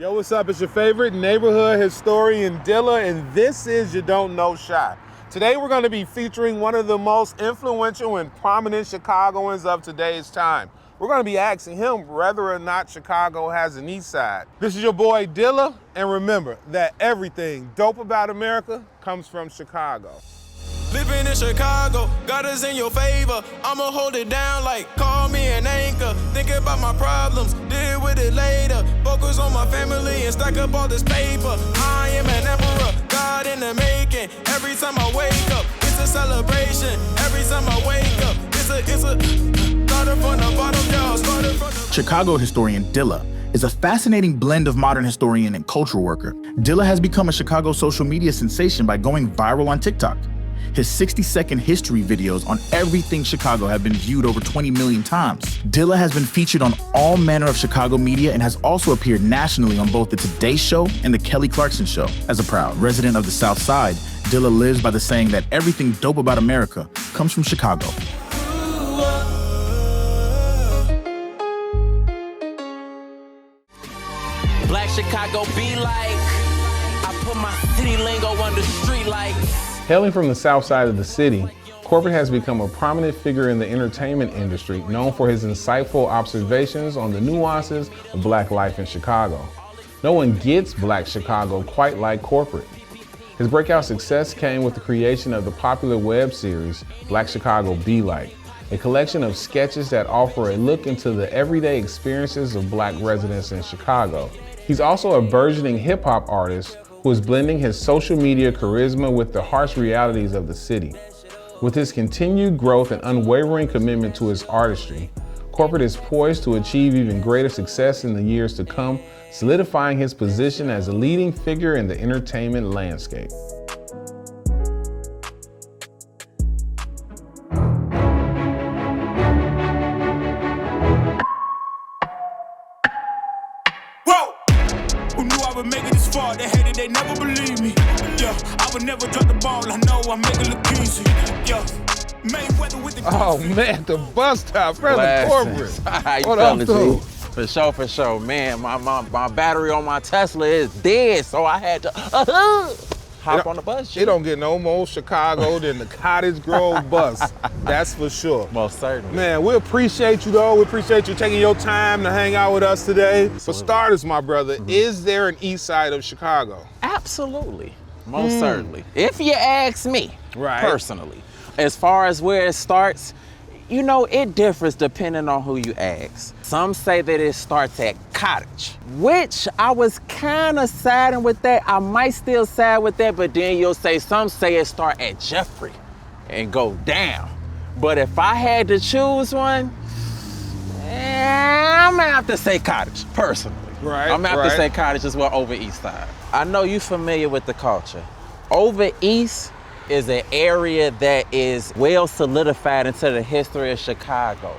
Yo, what's up? It's your favorite neighborhood historian, Dilla, and this is You Don't Know Chi. Today we're going to be featuring one of the most influential and prominent Chicagoans of today's time. We're going to be asking him whether or not Chicago has an east side. This is your boy Dilla, and remember that everything dope about America comes from Chicago. Living in Chicago, God is in your favor. I'ma hold it down like call me an anchor. Think about my problems, deal with it later. Focus on my family and stack up all this paper. I am an emperor, God in the making. Every time I wake up, it's a celebration. Every time I wake up, it's a started from the bottom, y'all. Started from the Chicago historian Dilla is a fascinating blend of modern historian and cultural worker. Dilla has become a Chicago social media sensation by going viral on TikTok. His 60-second history videos on everything Chicago have been viewed over 20 million times. Dilla has been featured on all manner of Chicago media and has also appeared nationally on both The Today Show and The Kelly Clarkson Show. As a proud resident of the South Side, Dilla lives by the saying that everything dope about America comes from Chicago. Black Chicago be like, I put my city lingo on the street like. Hailing from the south side of the city, Korporate has become a prominent figure in the entertainment industry, known for his insightful observations on the nuances of black life in Chicago. No one gets Black Chicago quite like Korporate. His breakout success came with the creation of the popular web series, Black Chicago Be Like, a collection of sketches that offer a look into the everyday experiences of black residents in Chicago. He's also a burgeoning hip-hop artist who is blending his social media charisma with the harsh realities of the city. With his continued growth and unwavering commitment to his artistry, Korporate is poised to achieve even greater success in the years to come, solidifying his position as a leading figure in the entertainment landscape. Who knew I would make it this far? They hated, they never believe me. Yeah, I would never drop the ball. I know I make it look easy. Yeah, Mayweather with the Oh man, the bus stop, brother Korporate. How you What up, feeling, dude? G? For sure. Man, my battery on my Tesla is dead, so I had to hop on the bus. G. It don't get no more Chicago than the Cottage Grove bus. That's for sure. Most certainly. Man, we appreciate you though. We appreciate you taking your time to hang out with us today. For starters, my brother, is there an east side of Chicago? Absolutely. Most certainly. If you ask me, Right. personally, as far as where it starts, you know, it differs depending on who you ask. Some say that it starts at Cottage, which I was kind of siding with that. I might still side with that, but then you'll say, some say it start at Jeffrey and go down. But if I had to choose one, I'm gonna have to say Cottage, personally. Right, I'm gonna have to right. say Cottage as well over East Side. I know you're familiar with the culture. Over East is an area that is well solidified into the history of Chicago.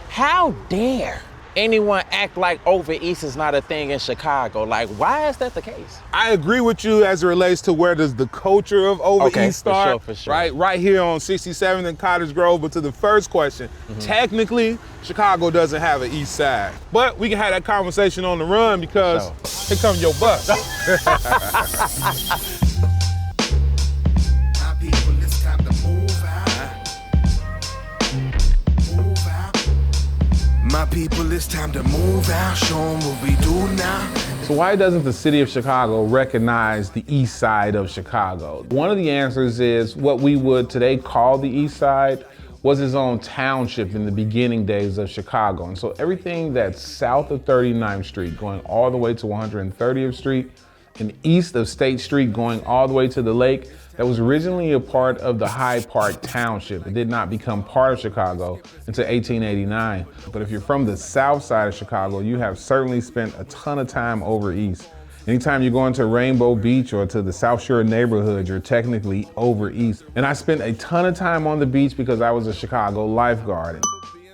How dare anyone act like Over East is not a thing in Chicago? Like, why is that the case? I agree with you as it relates to where does the culture of Over Okay, East start. for sure. Right here on 67th and Cottage Grove. But to the first question, technically, Chicago doesn't have an east side. But we can have that conversation on the run because here comes your bus. People, it's time to move out. Move out. My people, it's time to move out. Show 'em what we do now. So why doesn't the city of Chicago recognize the east side of Chicago? One of the answers is what we would today call the east side was its own township in the beginning days of Chicago. And so everything that's south of 39th Street going all the way to 130th Street and east of State Street going all the way to the lake, that was originally a part of the Hyde Park Township. It did not become part of Chicago until 1889. But if you're from the south side of Chicago, you have certainly spent a ton of time over east. Anytime you're going to Rainbow Beach or to the South Shore neighborhood, you're technically over east. And I spent a ton of time on the beach because I was a Chicago lifeguard.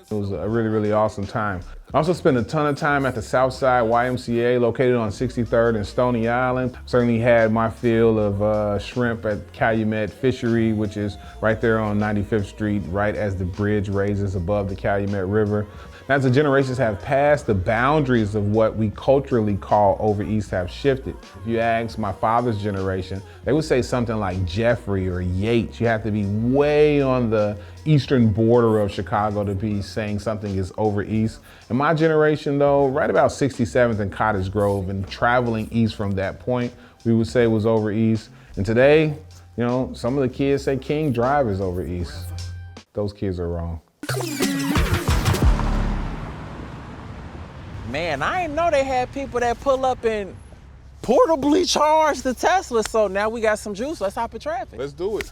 It was a really, really awesome time. I also spent a ton of time at the Southside YMCA located on 63rd and Stony Island. Certainly had my fill of shrimp at Calumet Fishery, which is right there on 95th Street, right as the bridge raises above the Calumet River. As the generations have passed, the boundaries of what we culturally call Over East have shifted. If you ask my father's generation, they would say something like Jeffrey or Yates. You have to be way on the eastern border of Chicago to be saying something is Over East. In my generation though, right about 67th and Cottage Grove and traveling east from that point, we would say it was Over East. And today, you know, some of the kids say King Drive is Over East. Those kids are wrong. Man, I didn't know they had people that pull up and portably charge the Tesla. So now we got some juice. Let's hop in traffic. Let's do it.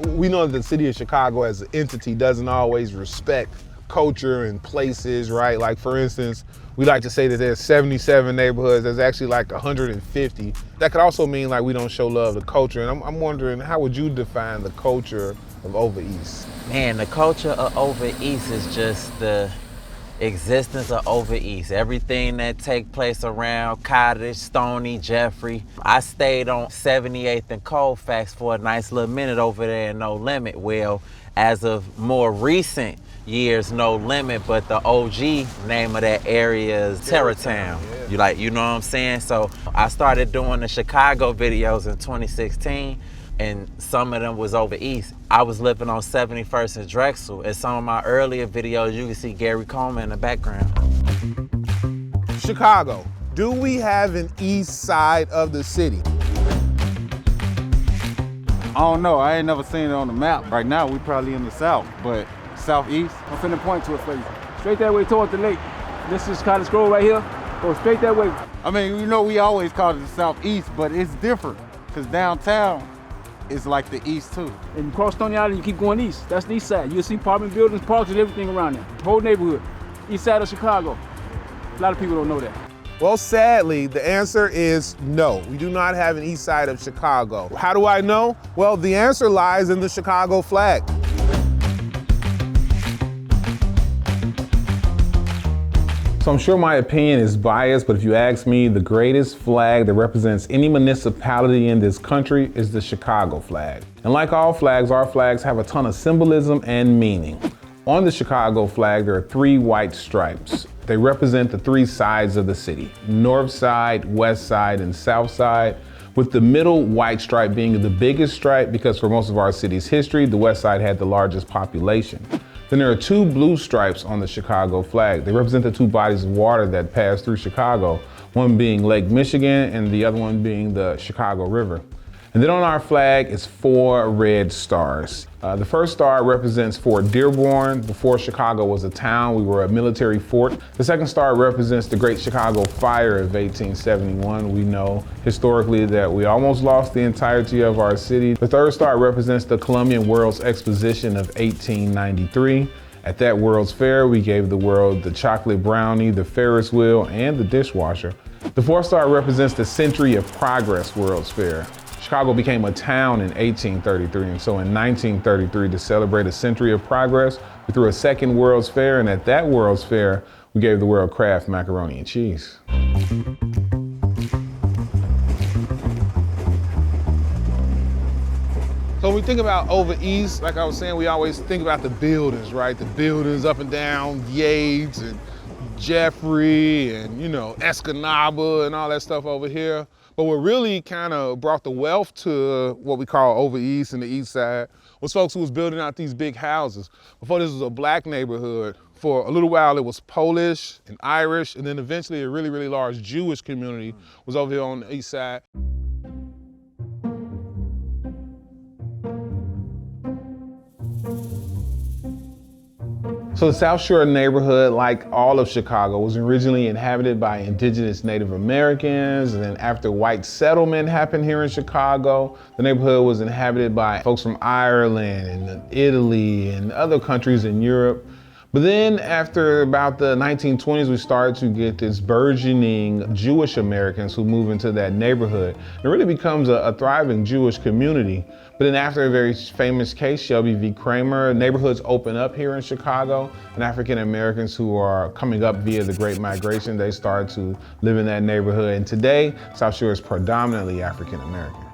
We know that the city of Chicago as an entity doesn't always respect culture and places, right? Like for instance, we like to say that there's 77 neighborhoods, there's actually like 150. That could also mean like we don't show love to culture. And I'm wondering, how would you define the culture of Over East? Man, the culture of Over East is just the existence of Over East. Everything that take place around Cottage, Stony, Jeffrey. I stayed on 78th and Colfax for a nice little minute over there in No Limit. Well, as of more recent years, No Limit, but the OG name of that area is Terrortown. Yeah. You know what I'm saying? So I started doing the Chicago videos in 2016. And some of them was Over East. I was living on 71st and Drexel. In some of my earlier videos, you can see Gary Coleman in the background. Chicago, do we have an east side of the city? I don't know, I ain't never seen it on the map. Right now, we probably in the south, but southeast. I'm finna point to it for you. Straight that way toward the lake. This is Cottage Grove right here. Go straight that way. I mean, you know, we always call it the southeast, but it's different, because downtown, it's like the east too. And you cross Stony Island, you keep going east. That's the east side. You'll see apartment buildings, parks, and everything around there. The whole neighborhood. East side of Chicago. A lot of people don't know that. Well, sadly, the answer is no. We do not have an east side of Chicago. How do I know? Well, the answer lies in the Chicago flag. So I'm sure my opinion is biased, but if you ask me, the greatest flag that represents any municipality in this country is the Chicago flag. And like all flags, our flags have a ton of symbolism and meaning. On the Chicago flag, there are 3 white stripes. They represent the 3 sides of the city: north side, west side, and south side, with the middle white stripe being the biggest stripe because for most of our city's history, the west side had the largest population. Then there are 2 blue stripes on the Chicago flag. They represent the 2 bodies of water that pass through Chicago, one being Lake Michigan and the other one being the Chicago River. And then on our flag is 4 red stars. The first star represents Fort Dearborn. Before Chicago was a town, we were a military fort. The second star represents the Great Chicago Fire of 1871. We know historically that we almost lost the entirety of our city. The third star represents the Columbian World's Exposition of 1893. At that World's Fair, we gave the world the chocolate brownie, the Ferris wheel, and the dishwasher. The fourth star represents the Century of Progress World's Fair. Chicago became a town in 1833, and so in 1933, to celebrate a century of progress, we threw a second World's Fair, and at that World's Fair, we gave the world Kraft macaroni and cheese. So when we think about Over East, like I was saying, we always think about the buildings, right? The buildings up and down Yates and Jeffrey and, you know, Escanaba and all that stuff over here. But what really kind of brought the wealth to what we call Over East and the East Side was folks who was building out these big houses. Before this was a black neighborhood, for a little while it was Polish and Irish, and then eventually a really, really large Jewish community was over here on the East Side. So the South Shore neighborhood, like all of Chicago, was originally inhabited by indigenous Native Americans, and then after white settlement happened here in Chicago, the neighborhood was inhabited by folks from Ireland and Italy and other countries in Europe. But then after about the 1920s, we started to get this burgeoning Jewish Americans who move into that neighborhood. It really becomes a thriving Jewish community. But then after a very famous case, Shelby v. Kramer, neighborhoods open up here in Chicago, and African Americans who are coming up via the Great Migration, they start to live in that neighborhood. And today, South Shore is predominantly African American.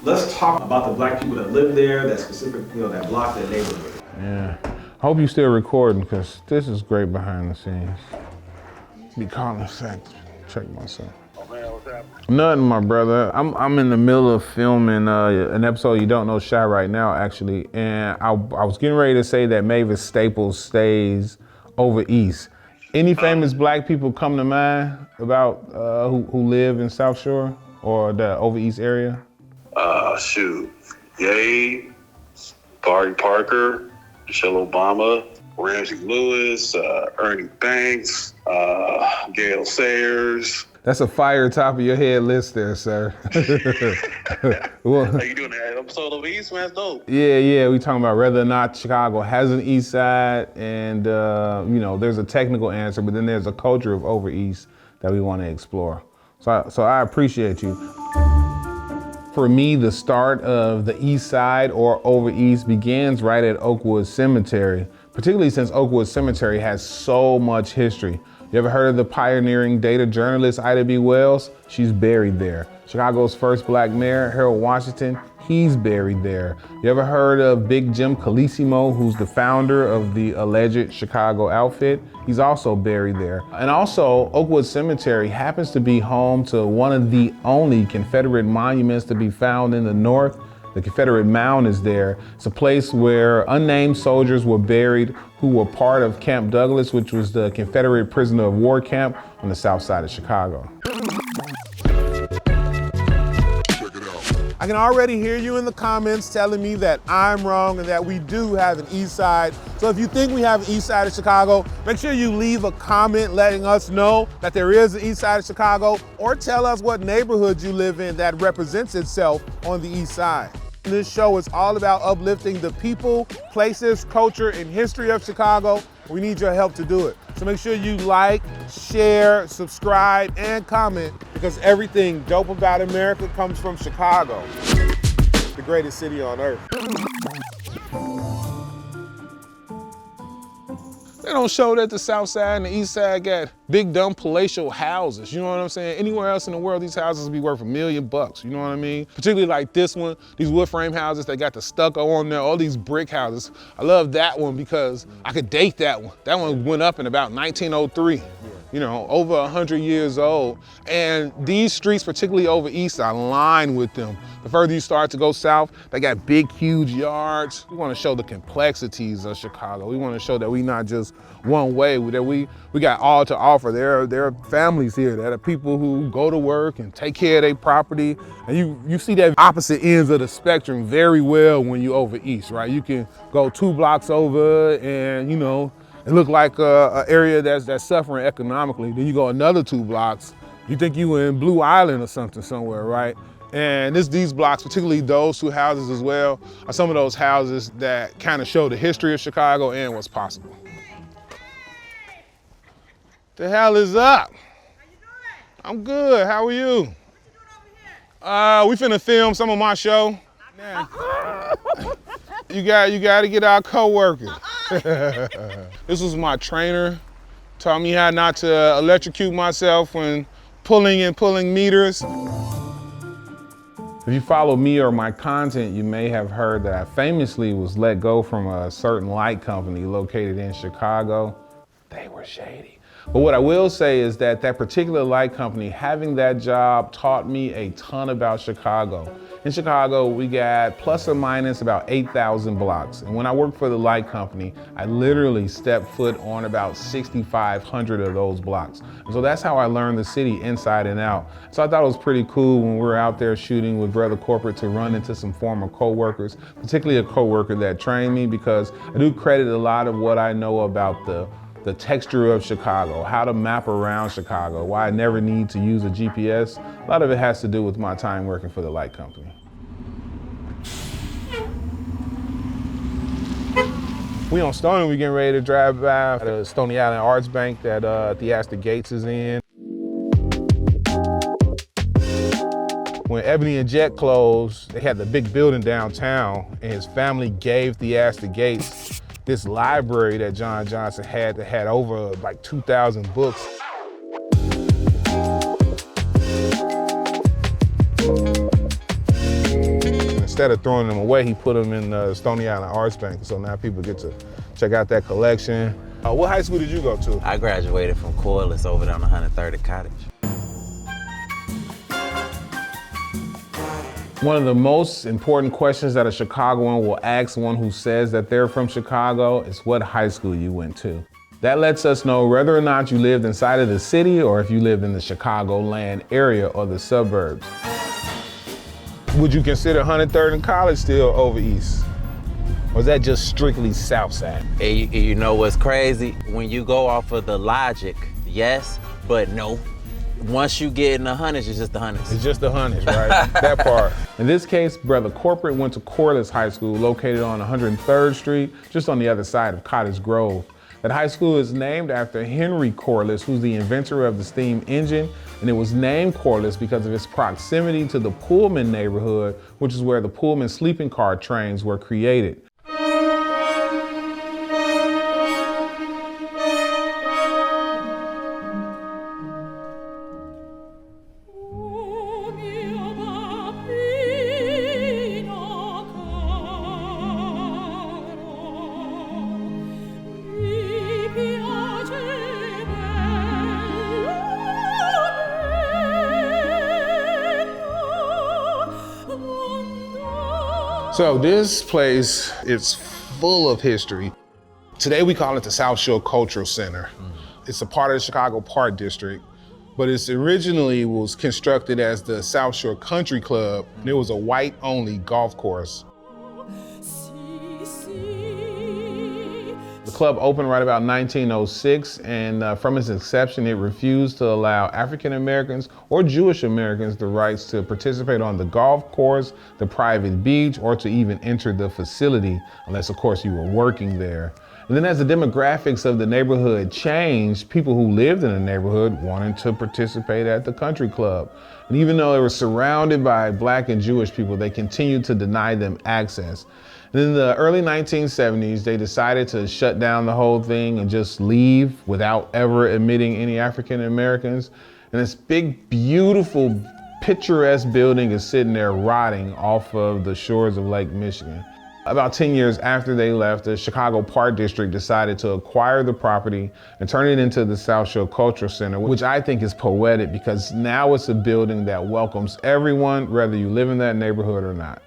Let's talk about the black people that live there, that specific, that block, that neighborhood. Yeah. I hope you're still recording, because this is great behind the scenes. Be calling a sec. Check myself. Nothing, my brother. I'm in the middle of filming an episode You Don't Know Shy right now, actually. And I was getting ready to say that Mavis Staples stays over East. Any famous black people come to mind about who live in South Shore or the over East area? Shoot. Ye, Barry Parker, Michelle Obama, Ramsey Lewis, Ernie Banks, Gail Sayers. That's a fire top of your head list there, sir. Well, Are you doing that episode of East, man? That's dope. Yeah, we talking about whether or not Chicago has an East Side, and there's a technical answer, but then there's a culture of over East that we want to explore. So I appreciate you. For me, the start of the East Side or over East begins right at Oakwood Cemetery, particularly since Oakwood Cemetery has so much history. You ever heard of the pioneering data journalist Ida B. Wells? She's buried there. Chicago's first black mayor, Harold Washington, he's buried there. You ever heard of Big Jim Calissimo, who's the founder of the alleged Chicago outfit? He's also buried there. And also, Oakwood Cemetery happens to be home to one of the only Confederate monuments to be found in the North. The Confederate Mound is there. It's a place where unnamed soldiers were buried who were part of Camp Douglas, which was the Confederate prisoner of war camp on the south side of Chicago. I can already hear you in the comments telling me that I'm wrong and that we do have an East Side. So if you think we have an East Side of Chicago, make sure you leave a comment letting us know that there is an East Side of Chicago, or tell us what neighborhood you live in that represents itself on the East Side. This show is all about uplifting the people, places, culture, and history of Chicago. We need your help to do it. So make sure you like, share, subscribe, and comment, because everything dope about America comes from Chicago, the greatest city on earth. They don't show that the South Side and the East Side got big, dumb palatial houses. You know what I'm saying? Anywhere else in the world, these houses would be worth $1 million. You know what I mean? Particularly like this one, these wood frame houses, they got the stucco on there, all these brick houses. I love that one because I could date that one. That one went up in about 1903. Over 100 years old. And these streets, particularly over East, are lined with them. The further you start to go south, they got big, huge yards. We want to show the complexities of Chicago. We want to show that we not just one way, that we got all to offer. There are families here, that are people who go to work and take care of their property. And you see that opposite ends of the spectrum very well when you over East, right? You can go 2 blocks over and, it look like an area that's suffering economically. Then you go another 2 blocks, you think you in Blue Island or something somewhere, right? And these blocks, particularly those 2 houses as well, are some of those houses that kind of show the history of Chicago and what's possible. The hell is up? How you doing? I'm good, how are you? What you doing over here? We finna film some of my show. You got to get our coworkers. This was my trainer, taught me how not to electrocute myself when pulling meters. If you follow me or my content, you may have heard that I famously was let go from a certain light company located in Chicago. They were shady. But what I will say is that particular light company, having that job taught me a ton about Chicago. In Chicago, we got plus or minus about 8,000 blocks. And when I worked for the light company, I literally stepped foot on about 6,500 of those blocks. And so that's how I learned the city inside and out. So I thought it was pretty cool when we were out there shooting with Brother Korporate to run into some former coworkers, particularly a coworker that trained me, because I do credit a lot of what I know about the texture of Chicago, how to map around Chicago, why I never need to use a GPS. A lot of it has to do with my time working for the light company. We on Stony, we getting ready to drive by the Stony Island Arts Bank that Theaster Gates is in. When Ebony and Jet closed, they had the big building downtown, and his family gave Theaster Gates this library that John Johnson had that had over like 2,000 books. instead of throwing them away, he put them in Stony Island Arts Bank. So now people get to check out that collection. What high school did you go to? I graduated from Corliss over down 130 Cottage. One of the most important questions that a Chicagoan will ask one who says that they're from Chicago is what high school you went to. That lets us know whether or not you lived inside of the city or if you lived in the Chicagoland area or the suburbs. Would you consider 103rd and College still Ova East? Or is that just strictly South Side? You know what's crazy? When you go off of the logic, yes, but no. Once you get in the hundreds, it's just the hundreds. It's just the hundreds, right? That part. In this case, brother Korporate went to Corliss High School, located on 103rd Street, just on the other side of Cottage Grove. That high school is named after Henry Corliss, who's the inventor of the steam engine, and it was named Corliss because of its proximity to the Pullman neighborhood, which is where the Pullman sleeping car trains were created. So this place is full of history. Today we call it the South Shore Cultural Center. It's a part of the Chicago Park District, but it's originally was constructed as the South Shore Country Club, and it was a white-only golf course. The club opened right about 1906, and from its inception, it refused to allow African Americans or Jewish Americans the rights to participate on the golf course, the private beach, or to even enter the facility, unless of course you were working there. And then as the demographics of the neighborhood changed, people who lived in the neighborhood wanted to participate at the country club. And even though they were surrounded by Black and Jewish people, they continued to deny them access. And in the early 1970s, they decided to shut down the whole thing and just leave without ever admitting any African Americans. And this big, beautiful, picturesque building is sitting there rotting off of the shores of Lake Michigan. About 10 years after they left, the Chicago Park District decided to acquire the property and turn it into the South Shore Cultural Center, which I think is poetic because now it's a building that welcomes everyone, whether you live in that neighborhood or not.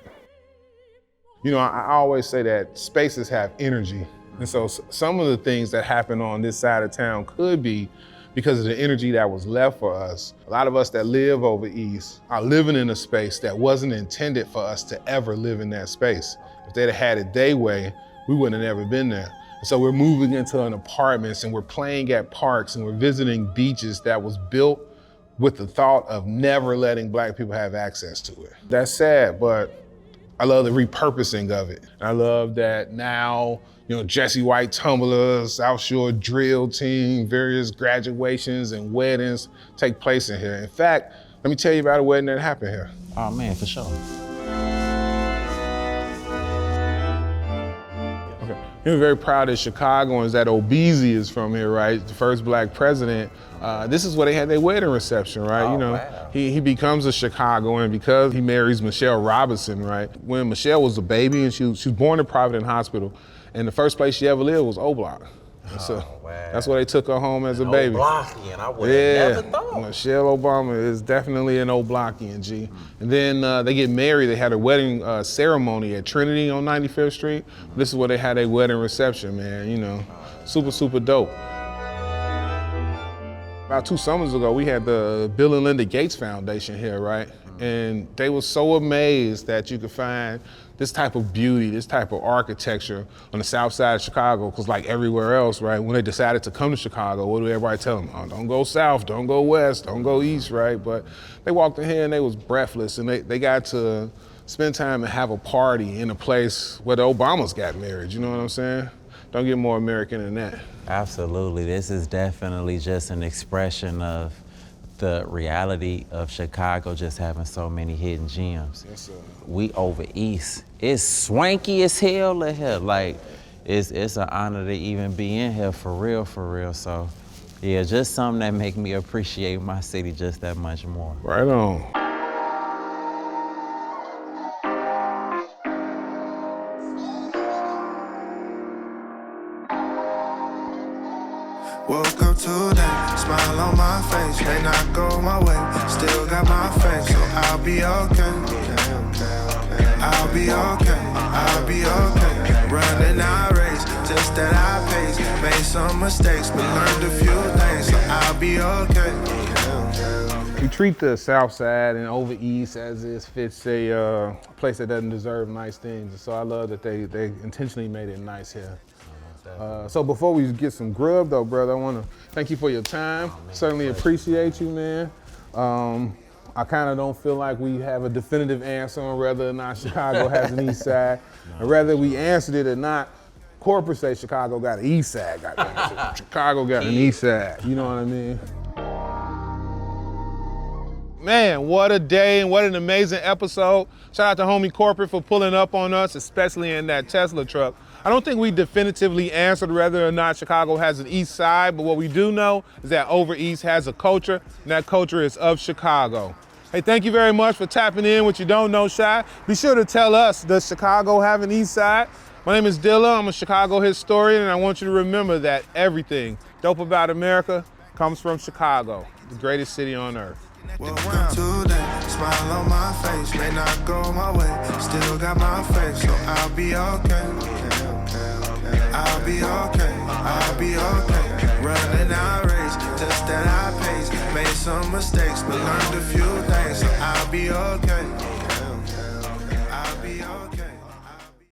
You know, I always say that spaces have energy. And so some of the things that happen on this side of town could be because of the energy that was left for us. A lot of us that live over East are living in a space that wasn't intended for us to ever live in that space. If they'd have had it their way, we wouldn't have never been there. And so we're moving into an apartments and we're playing at parks and we're visiting beaches that was built with the thought of never letting Black people have access to it. That's sad, but I love the repurposing of it. I love that now, you know, Jesse White tumblers, South Shore drill team, various graduations and weddings take place in here. In fact, let me tell you about a wedding that happened here. Oh man, for sure. Okay. We're very proud as Chicagoans that Obeezy is from here, right? The first Black president. This is where they had their wedding reception, right? Oh, you know, wow. he becomes a Chicagoan because he marries Michelle Robinson, right? When Michelle was a baby and she was born in Providence Hospital, and the first place she ever lived was O-Block. So wow. that's why they took her home as a baby. O-Blockian, I would have never thought. Michelle Obama is definitely an O-Blockian, G. And then they get married. They had a wedding ceremony at Trinity on 95th Street. This is where they had a wedding reception, man, you know. Super, super dope. About 2 summers ago, we had the Bill and Linda Gates Foundation here, right? And they were so amazed that you could find this type of beauty, this type of architecture on the south side of Chicago, because like everywhere else, right, when they decided to come to Chicago, what do everybody tell them? Oh, don't go south, don't go west, don't go east, right? But they walked in here and they was breathless, and they got to spend time and have a party in a place where the Obamas got married, you know what I'm saying? Don't get more American than that. Absolutely, this is definitely just an expression of the reality of Chicago just having so many hidden gems. Yes, sir. We over East. It's swanky as hell in here. Like, it's an honor to even be in here for real. So, yeah, just something that make me appreciate my city just that much more. Right on. Woke up today, smile on my face, may not go my way, still got my faith, so I'll be okay. I'll be okay, I'll be okay. Running our race, just at our pace. Made some mistakes, but learned a few things, so I'll be okay. We treat the South Side and Ova East as if it's a place that doesn't deserve nice things. So I love that they intentionally made it nice here. So before we get some grub though, brother, I want to thank you for your time. Certainly appreciate you, man. I kind of don't feel like we have a definitive answer on whether or not Chicago has an east side. And whether we answered it or not, Korporate say Chicago got an east side. Chicago got an east side. You know what I mean? Man, what a day and what an amazing episode. Shout out to homie Korporate for pulling up on us, especially in that Tesla truck. I don't think we definitively answered whether or not Chicago has an east side, but what we do know is that Ova East has a culture, and that culture is of Chicago. Hey, thank you very much for tapping in what you don't know, Shy. Be sure to tell us, does Chicago have an east side? My name is Dilla, I'm a Chicago historian, and I want you to remember that everything dope about America comes from Chicago, the greatest city on earth. Woke up today, smile on my face, may not go my way, still got my faith, so I'll be okay. I'll be okay, I'll be okay. Running our race, just at our pace. Made some mistakes, but learned a few things, so I'll be okay.